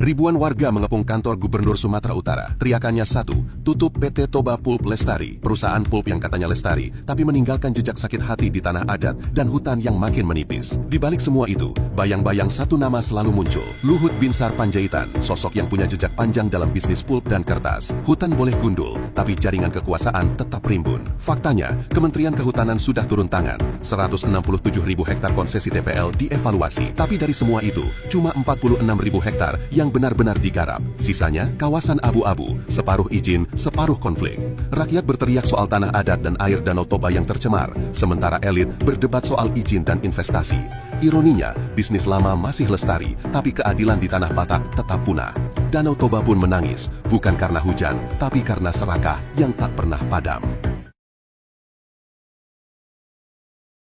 Ribuan warga mengepung kantor Gubernur Sumatera Utara. Teriakannya satu, tutup PT Toba Pulp Lestari, perusahaan pulp yang katanya lestari, tapi meninggalkan jejak sakit hati di tanah adat dan hutan yang makin menipis. Di balik semua itu, bayang-bayang satu nama selalu muncul. Luhut Binsar Panjaitan, sosok yang punya jejak panjang dalam bisnis pulp dan kertas. Hutan boleh gundul, tapi jaringan kekuasaan tetap rimbun. Faktanya, Kementerian Kehutanan sudah turun tangan. 167.000 hektar konsesi TPL dievaluasi. Tapi dari semua itu, cuma 46.000 hektar yang benar-benar digarap. Sisanya, kawasan abu-abu, separuh izin, separuh konflik. Rakyat berteriak soal tanah adat dan air Danau Toba yang tercemar, sementara elit berdebat soal izin dan investasi. Ironinya, bisnis lama masih lestari, tapi keadilan di tanah Batak tetap punah. Danau Toba pun menangis, bukan karena hujan, tapi karena serakah yang tak pernah padam.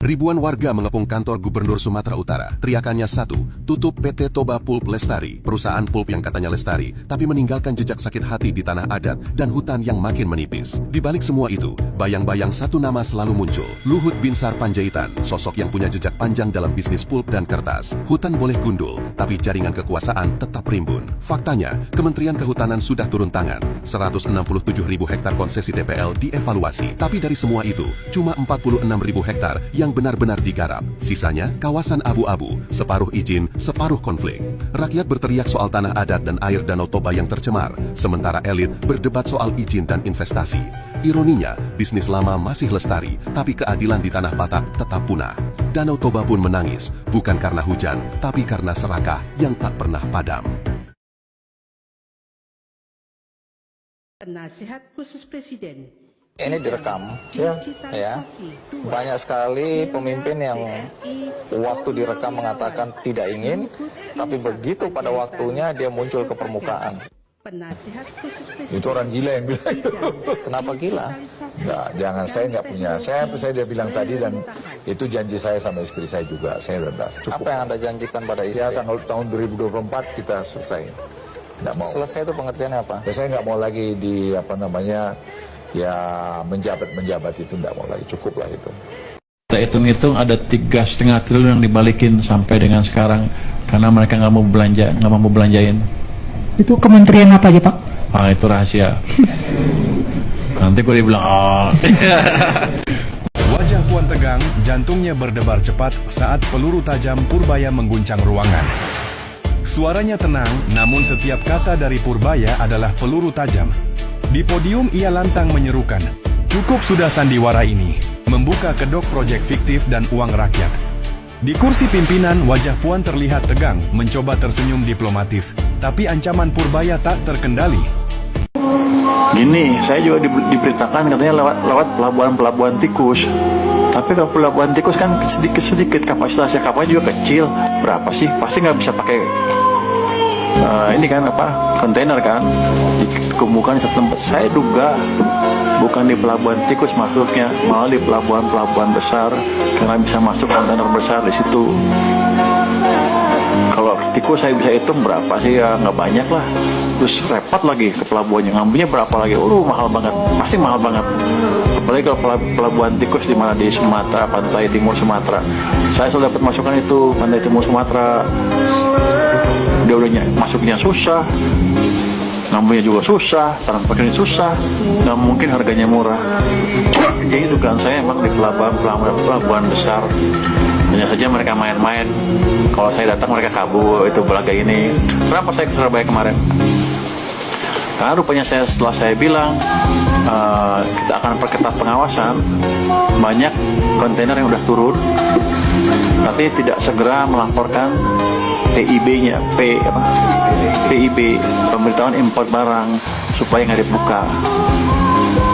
Ribuan warga mengepung kantor Gubernur Sumatera Utara. Teriakannya satu, tutup PT Toba Pulp Lestari, perusahaan pulp yang katanya lestari, tapi meninggalkan jejak sakit hati di tanah adat dan hutan yang makin menipis. Di balik semua itu, bayang-bayang satu nama selalu muncul. Luhut Binsar Panjaitan, sosok yang punya jejak panjang dalam bisnis pulp dan kertas. Hutan boleh gundul, tapi jaringan kekuasaan tetap rimbun. Faktanya, Kementerian Kehutanan sudah turun tangan. 167.000 hektar konsesi TPL dievaluasi. Tapi dari semua itu, cuma 46.000 hektar yang benar-benar digarap. Sisanya, kawasan abu-abu, separuh izin, separuh konflik. Rakyat berteriak soal tanah adat dan air Danau Toba yang tercemar, sementara elit berdebat soal izin dan investasi. Ironinya, bisnis lama masih lestari, tapi keadilan di tanah Batak tetap punah. Danau Toba pun menangis, bukan karena hujan, tapi karena serakah yang tak pernah padam. Penasihat Khusus Presiden. Ini direkam, ya. Banyak sekali pemimpin yang waktu direkam mengatakan tidak ingin, tapi begitu pada waktunya dia muncul ke permukaan. Penasihat Khusus Presiden. Itu orang gila yang bilang itu. Kenapa gila? Nah, jangan, saya nggak punya. Saya dia bilang tadi, dan itu janji saya sama istri saya juga. Saya udah cukup. Apa yang Anda janjikan pada istri? Ya, tahun 2024 kita selesai. Nggak mau. Selesai itu pengertiannya apa? Ya, saya nggak mau lagi di ya menjabat itu, nggak mau lagi, cukup lah itu. Kita hitung-hitung ada 3,5 triliun yang dibalikin sampai dengan sekarang karena mereka nggak mau belanja, nggak mau belanjain. Itu kementerian apa aja, Pak? Ah, itu rahasia. Nanti gue dibilang, Wajah Puan tegang, jantungnya berdebar cepat saat peluru tajam Purbaya mengguncang ruangan. Suaranya tenang, namun setiap kata dari Purbaya adalah peluru tajam. Di podium ia lantang menyerukan, cukup sudah sandiwara ini, membuka kedok proyek fiktif dan uang rakyat. Di kursi pimpinan, wajah Puan terlihat tegang, mencoba tersenyum diplomatis, tapi ancaman Purbaya tak terkendali. gini, saya juga diberitakan katanya lewat pelabuhan tikus. Tapi kalau pelabuhan tikus kan sedikit kapasitasnya, kapalnya juga kecil. Berapa sih? Pasti nggak bisa pakai ini kan kontainer kan, dikumpulkan di satu tempat. Saya duga bukan di pelabuhan tikus masuknya, malah di pelabuhan besar, karena bisa masuk kontainer besar di situ. Kalau tikus saya bisa hitung berapa sih, ya nggak banyak lah. Terus repot lagi ke pelabuhannya, ngambilnya berapa lagi, mahal banget, pasti mahal banget. Apalagi kalau pelabuhan tikus di mana, di Sumatera, pantai timur Sumatera. Saya selalu dapat masukan itu, pantai timur Sumatera. Dia udah masuknya susah, ngambilnya juga susah, transportnya susah, nggak mungkin harganya murah. Jadi dugaan saya emang di pelabuhan besar. Hanya saja mereka main-main. Kalau saya datang mereka kabur, itu belaga ini. Kenapa saya ke Surabaya kemarin? Karena rupanya setelah saya bilang kita akan perketat pengawasan, banyak kontainer yang udah turun, tapi tidak segera melaporkan PIB-nya, PIB, pemberitahuan impor barang, supaya nggak dibuka.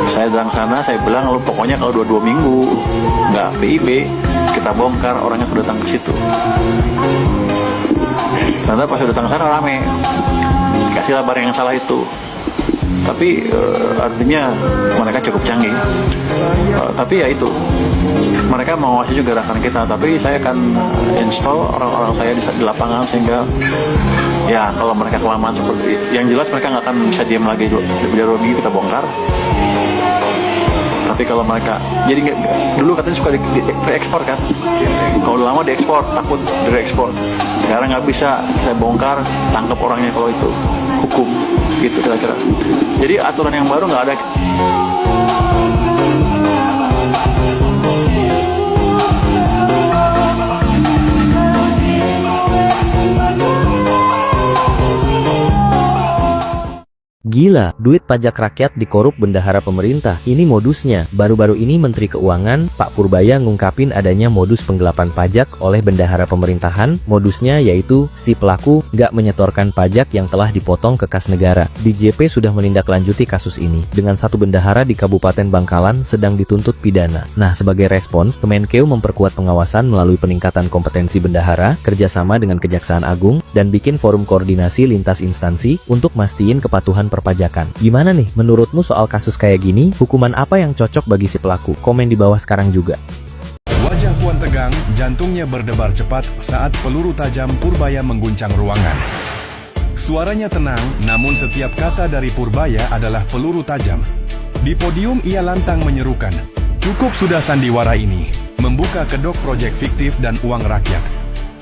Saya datang sana, saya bilang, lu pokoknya kalau 2 minggu nggak PIB, kita bongkar, orangnya sudah datang ke situ. Ternyata pas sudah datang ke sana rame, kasihlah barang yang salah itu. Tapi artinya mereka cukup canggih. Tapi ya itu, mereka mengawasi juga gerakan kita. Tapi saya akan install orang-orang saya di lapangan, sehingga ya kalau mereka kelamaan seperti, yang jelas mereka nggak akan bisa diam lagi. 2 minggu kita bongkar. Tapi kalau mereka, jadi dulu katanya suka diekspor kan, kalau lama diekspor, takut diekspor. Sekarang nggak bisa, saya bongkar, tangkap orangnya kalau itu hukum, gitu kira-kira. Jadi aturan yang baru nggak ada. Gila, duit pajak rakyat dikorup bendahara pemerintah. Ini modusnya. Baru-baru ini Menteri Keuangan, Pak Purbaya ngungkapin adanya modus penggelapan pajak oleh bendahara pemerintahan. Modusnya yaitu si pelaku nggak menyetorkan pajak yang telah dipotong ke kas negara. DJP sudah menindaklanjuti kasus ini dengan satu bendahara di Kabupaten Bangkalan sedang dituntut pidana. Nah, sebagai respons, Kemenkeu memperkuat pengawasan melalui peningkatan kompetensi bendahara, kerjasama dengan Kejaksaan Agung, dan bikin forum koordinasi lintas instansi untuk mastiin kepatuhan perpajakan. Gimana nih menurutmu soal kasus kayak gini? Hukuman apa yang cocok bagi si pelaku? Komen di bawah sekarang juga. Wajah Puan tegang, jantungnya berdebar cepat saat peluru tajam Purbaya mengguncang ruangan. Suaranya tenang, namun setiap kata dari Purbaya adalah peluru tajam. Di podium ia lantang menyerukan, "Cukup sudah sandiwara ini, membuka kedok proyek fiktif dan uang rakyat."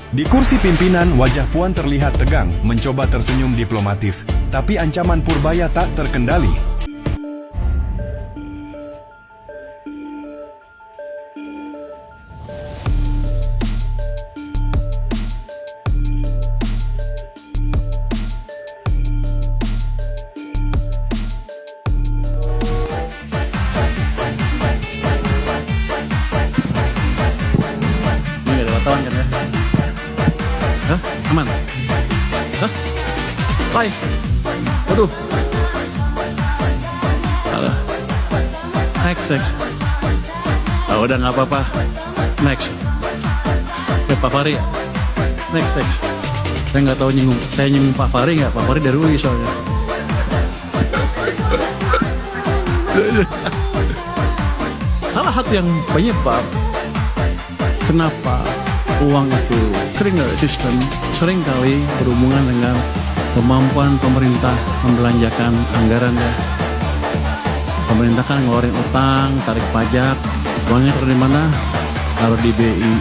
Di kursi pimpinan, wajah Puan terlihat tegang, mencoba tersenyum diplomatis, tapi ancaman Purbaya tak terkendali. Ini nggak ada wartawan kan ya? Hah? Aman? Hah? Hai? Waduh. Alah. Next. Oh, udah nggak apa-apa. Next. Pak Fahri ya? Next. Saya nggak tahu nyinggung. Saya nyinggung Pak Fahri nggak? Pak Fahri dari UI soalnya. Salah satu yang penyebab kenapa uang itu seringkali berhubungan dengan kemampuan pemerintah membelanjakan anggaran ya. Pemerintah kan ngeluarin utang, tarik pajak, uangnya dari mana? Taruh di BI.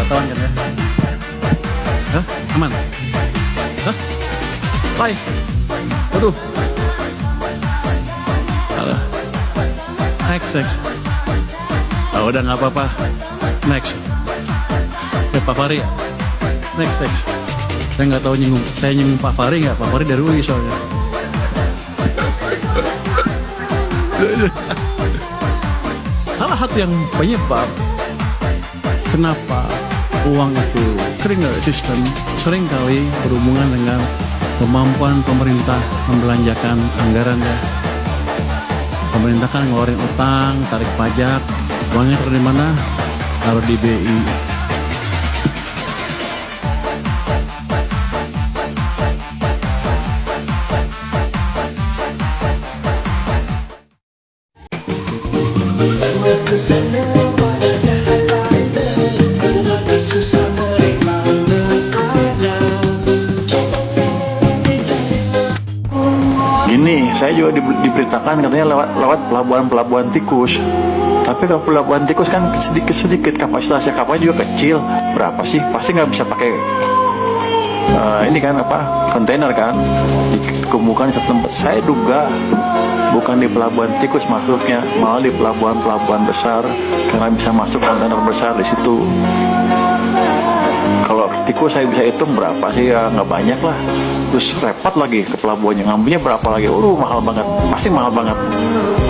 Wartawan kan ya? Hah? Aman? Hah? Hai? Waduh. Alah. Next. Oh, udah nggak apa-apa. Next. Pak Fahri ya? Next. Saya nggak tahu nyinggung. Saya nyinggung Pak Fahri nggak? Pak Fahri dari UI soalnya. Salah satu yang penyebab kenapa uang itu seringkali berhubungan dengan kemampuan pemerintah membelanjakan anggaran ya. Pemerintah kan ngeluarin utang, tarik pajak, uangnya dari mana? Taruh di BI. Gini, saya juga diberitakan katanya lewat pelabuhan tikus. Tapi kalau pelabuhan tikus kan sedikit kapasitasnya, kapalnya juga kecil. Berapa sih? Pasti nggak bisa pakai ini kan kontainer kan? Dikumpulkan di satu tempat. Saya duga bukan di pelabuhan tikus masuknya, malah di pelabuhan besar karena bisa masuk kontainer besar di situ. Kalau tikus saya bisa hitung berapa sih ya, nggak banyak lah. Terus repot lagi ke pelabuhannya, ngambilnya berapa lagi? Mahal banget, pasti mahal banget.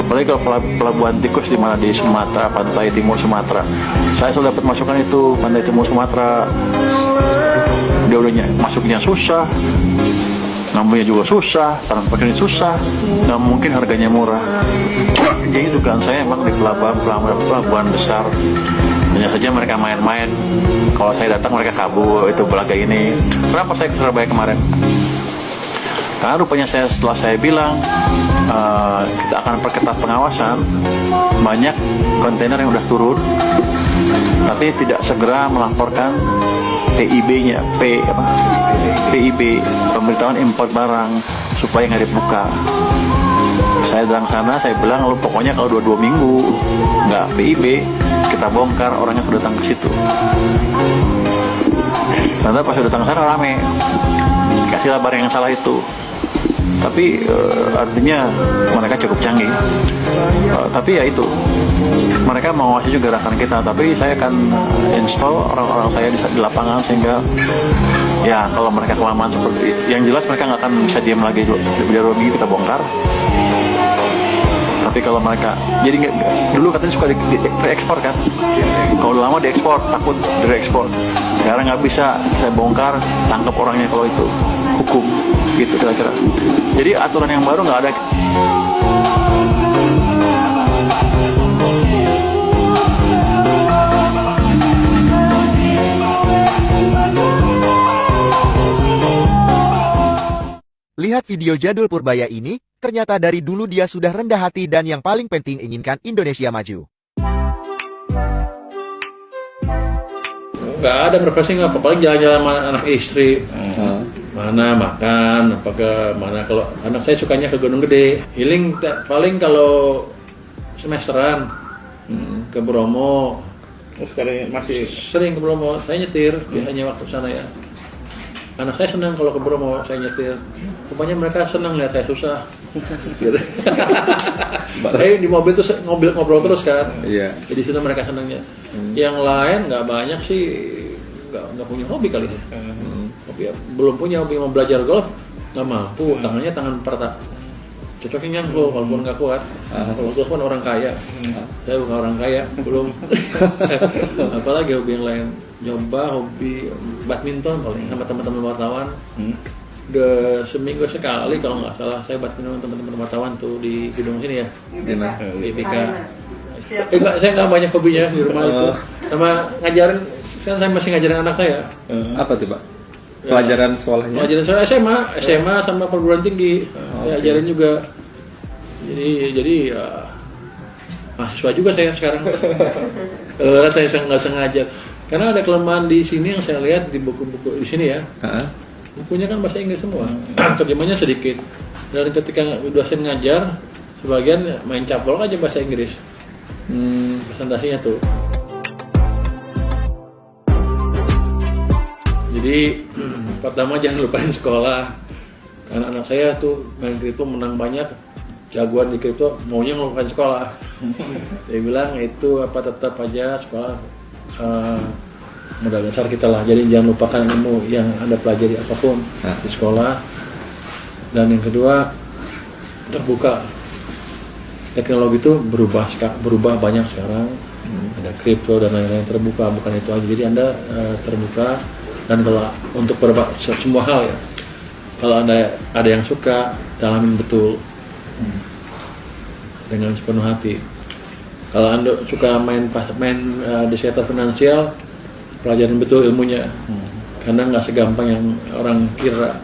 Apalagi kalau pelabuhan tikus di mana di Sumatera, pantai timur Sumatera. Saya sudah dapat masukan itu pantai timur Sumatera. Dia udah masuknya susah, ngambilnya juga susah, transportasinya susah, nggak mungkin harganya murah. Jadi dugaan saya emang di pelabuhan besar. Hanya saja mereka main-main. Kalau saya datang mereka kabur, itu belaga ini. Kenapa saya ke Surabaya kemarin? Karena rupanya setelah saya bilang kita akan perketat pengawasan, banyak kontainer yang udah turun tapi tidak segera melaporkan PIB-nya, PIB, pemberitahuan impor barang, supaya nggak dibuka. Saya datang sana, saya bilang, lu pokoknya kalau 2 minggu nggak PIB, kita bongkar orangnya sudah datang ke situ. Ternyata pas sudah datang ke sana rame, kasihlah barang yang salah itu. Tapi artinya mereka cukup canggih. Tapi ya itu, mereka mengawasi juga gerakan kita. Tapi saya akan install orang-orang saya di lapangan, sehingga ya kalau mereka kelamaan seperti, yang jelas mereka nggak akan bisa diam lagi. 2 minggu kita bongkar. Tapi kalau mereka, jadi dulu katanya suka diekspor kan, kalau lama diekspor, takut diekspor. Sekarang nggak bisa, saya bongkar, tangkap orangnya kalau itu, hukum, gitu kira-kira. Jadi aturan yang baru nggak ada. Lihat video jadul Purbaya ini, ternyata dari dulu dia sudah rendah hati dan yang paling penting inginkan Indonesia maju. Nggak ada refreshing apa, paling jalan-jalan sama anak istri, mana makan, apa ke mana. Kalau anak saya sukanya ke Gunung Gede, healing paling kalau semesteran ke Bromo. Sekarang masih sering ke Bromo, saya nyetir biasanya waktu sana ya. Anak saya senang kalau ke Bromo saya nyetir. Rupanya mereka senang lihat saya susah. Saya di mobil tuh ngobrol terus kan. Iya. Jadi situ mereka senangnya. Yang lain nggak banyak sih, nggak punya hobi kali ya. Hobi ya. Belum punya hobi, mau belajar golf nggak mampu. Tangannya tangan pertak. Cocoknya nyangkul, walaupun nggak kuat. Kalau golf kan orang kaya. Saya bukan orang kaya, belum. Apalagi hobi yang lain. Nyoba hobi badminton paling sama teman-teman wartawan. Udah seminggu sekali kalau nggak salah saya badminton teman-teman wartawan tuh di gedung sini ya. Di BK. Saya nggak banyak hobinya di rumah itu. Sama ngajarin, kan saya masih ngajarin anak saya. Apa tuh Pak? Pelajaran sekolahnya? Pelajaran saya SMA sama perguruan tinggi. Saya ajarin juga. Jadi mahasiswa juga saya sekarang. Kalau saya nggak sengaja. Karena ada kelemahan di sini yang saya lihat di buku-buku di sini ya. Bukunya kan bahasa Inggris semua. Terjemahnya sedikit. Dan ketika dosen ngajar, sebagian main caplok aja bahasa Inggris. Presentasinya tuh. Jadi pertama jangan lupain sekolah. Karena anak saya tuh main kripto menang banyak, jagoan di kripto, maunya ngelupain sekolah. Dia bilang itu tetap aja sekolah modal dasar kita lah. Jadi jangan lupakan ilmu yang Anda pelajari apapun di sekolah. Dan yang kedua, terbuka. Teknologi itu berubah banyak sekarang. Ada kripto dan lain-lain, terbuka, bukan itu aja. Jadi Anda terbuka, dan kalau untuk semua hal ya, kalau Anda ada yang suka, dalamin betul dengan sepenuh hati. Kalau Anda suka main di sektor finansial, pelajarin betul ilmunya, karena nggak segampang yang orang kira.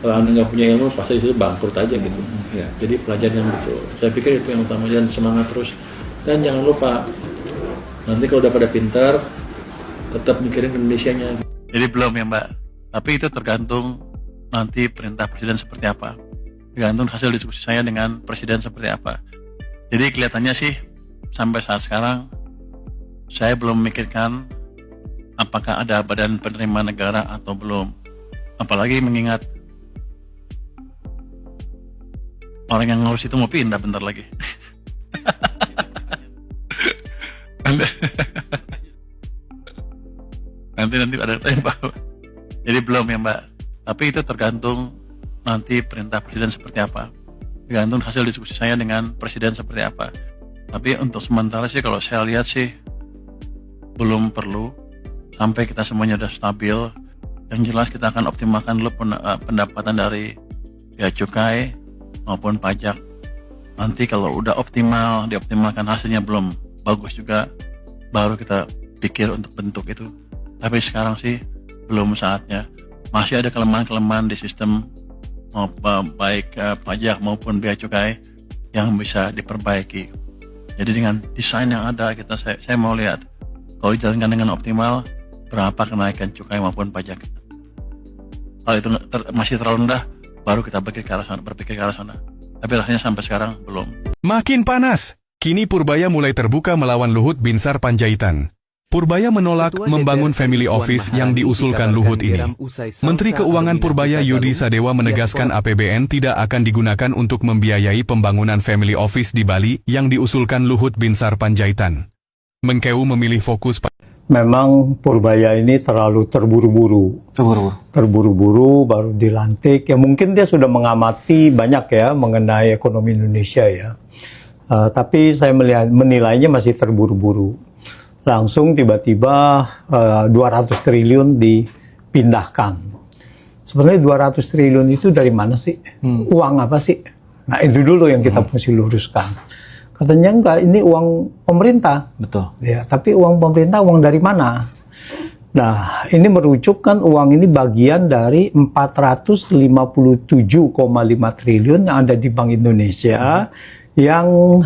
Kalau Anda nggak punya ilmu, pasti itu bangkrut aja gitu. Jadi pelajarin yang betul. Saya pikir itu yang utama, dan semangat terus. Dan jangan lupa, nanti kalau udah pada pintar, tetap mikirin Indonesianya. Jadi belum ya Mbak, tapi itu tergantung nanti perintah presiden seperti apa. Tergantung hasil diskusi saya dengan presiden seperti apa. Jadi kelihatannya sih, sampai saat sekarang saya belum memikirkan apakah ada badan penerima negara atau belum. Apalagi mengingat orang yang ngurus itu mau pindah bentar lagi. nanti ada tanya Pak. Jadi belum ya Mbak. Tapi itu tergantung nanti perintah presiden seperti apa. Tergantung hasil diskusi saya dengan presiden seperti apa. Tapi untuk sementara sih kalau saya lihat sih belum perlu, sampai kita semuanya udah stabil. Yang jelas kita akan optimalkan dulu pendapatan dari bea cukai maupun pajak. Nanti kalau udah optimal, dioptimalkan hasilnya belum bagus juga, baru kita pikir untuk bentuk itu. Tapi sekarang sih belum saatnya. Masih ada kelemahan-kelemahan di sistem baik pajak maupun bea cukai yang bisa diperbaiki. Jadi dengan desain yang ada saya mau lihat kalau dijalankan dengan optimal berapa kenaikan cukai maupun pajak. Kalau itu masih terlalu rendah, baru kita berpikir ke arah sana. Tapi rasanya sampai sekarang belum. Makin panas. Kini Purbaya mulai terbuka melawan Luhut Binsar Panjaitan. Purbaya menolak membangun family office yang diusulkan Luhut ini. Menteri Keuangan Purbaya Yudi Sadewa menegaskan APBN tidak akan digunakan untuk membiayai pembangunan family office di Bali yang diusulkan Luhut Binsar Panjaitan. Menkeu memilih fokus memang Purbaya ini terlalu terburu-buru baru dilantik. Ya mungkin dia sudah mengamati banyak ya mengenai ekonomi Indonesia ya. Tapi saya menilainya masih terburu-buru. Langsung tiba-tiba 200 triliun dipindahkan. Sebenarnya 200 triliun itu dari mana sih? Uang apa sih? Nah itu dulu yang kita mesti luruskan. Katanya enggak, ini uang pemerintah. Betul. Ya, tapi uang pemerintah uang dari mana? Nah, ini merujuk kan uang ini bagian dari 457,5 triliun yang ada di Bank Indonesia yang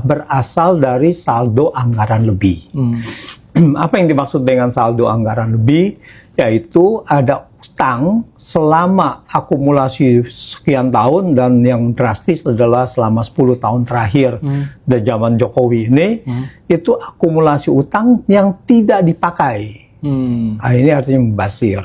berasal dari saldo anggaran lebih. Apa yang dimaksud dengan saldo anggaran lebih? Yaitu ada utang selama akumulasi sekian tahun dan yang drastis adalah selama 10 tahun terakhir dari zaman Jokowi ini, itu akumulasi utang yang tidak dipakai. Nah, ini artinya membasir.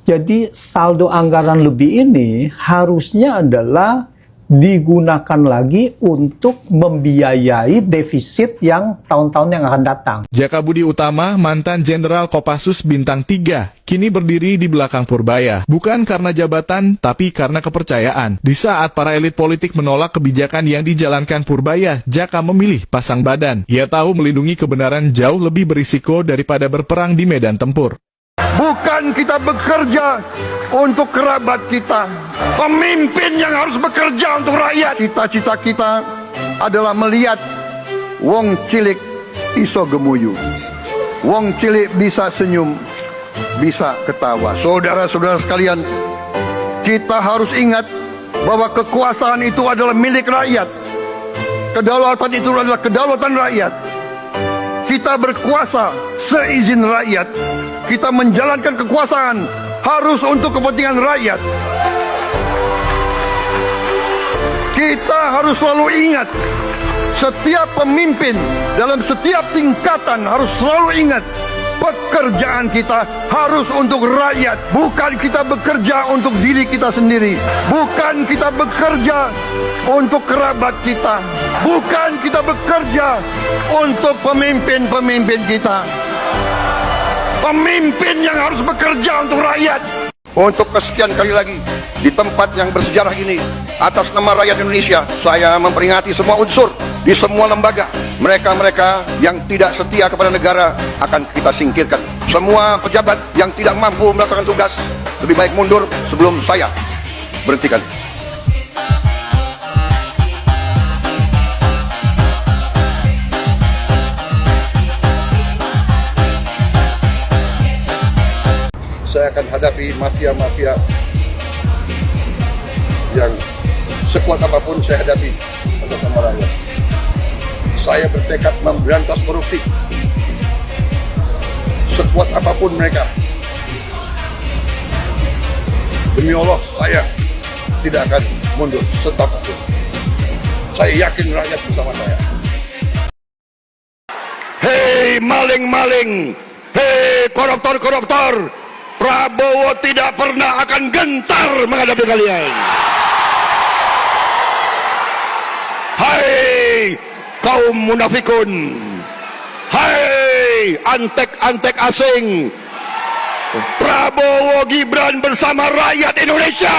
Jadi saldo anggaran lebih ini harusnya adalah digunakan lagi untuk membiayai defisit yang tahun-tahun yang akan datang. Jaka Budi Utama, mantan Jenderal Kopassus Bintang 3, kini berdiri di belakang Purbaya. Bukan karena jabatan, tapi karena kepercayaan. Di saat para elit politik menolak kebijakan yang dijalankan Purbaya, Jaka memilih pasang badan. Ia tahu melindungi kebenaran jauh lebih berisiko daripada berperang di medan tempur. Bukan kita bekerja untuk kerabat kita. Pemimpin yang harus bekerja untuk rakyat. Cita-cita kita adalah melihat wong cilik iso gemuyu. Wong cilik bisa senyum, bisa ketawa. Saudara-saudara sekalian, kita harus ingat bahwa kekuasaan itu adalah milik rakyat. Kedaulatan itu adalah kedaulatan rakyat. Kita berkuasa seizin rakyat. Kita menjalankan kekuasaan harus untuk kepentingan rakyat. Kita harus selalu ingat, setiap pemimpin dalam setiap tingkatan harus selalu ingat, pekerjaan kita harus untuk rakyat. Bukan kita bekerja untuk diri kita sendiri. Bukan kita bekerja untuk kerabat kita. Bukan kita bekerja untuk pemimpin-pemimpin kita. Pemimpin yang harus bekerja untuk rakyat. Untuk kesekian kali lagi, di tempat yang bersejarah ini, atas nama rakyat Indonesia, saya memperingati semua unsur di semua lembaga. Mereka-mereka yang tidak setia kepada negara akan kita singkirkan. Semua pejabat yang tidak mampu melaksanakan tugas, lebih baik mundur sebelum saya berhentikan. Saya akan hadapi mafia-mafia yang sekuat apapun saya hadapi atas nama rakyat. Saya bertekad memberantas korupsi sekuat apapun mereka. Demi Allah, saya tidak akan mundur setap pun. Saya yakin rakyat bersama saya. Hei maling-maling, hei koruptor-koruptor, Prabowo tidak pernah akan gentar menghadapi kalian. Hai kaum munafikun, hai antek-antek asing, Prabowo Gibran bersama rakyat Indonesia.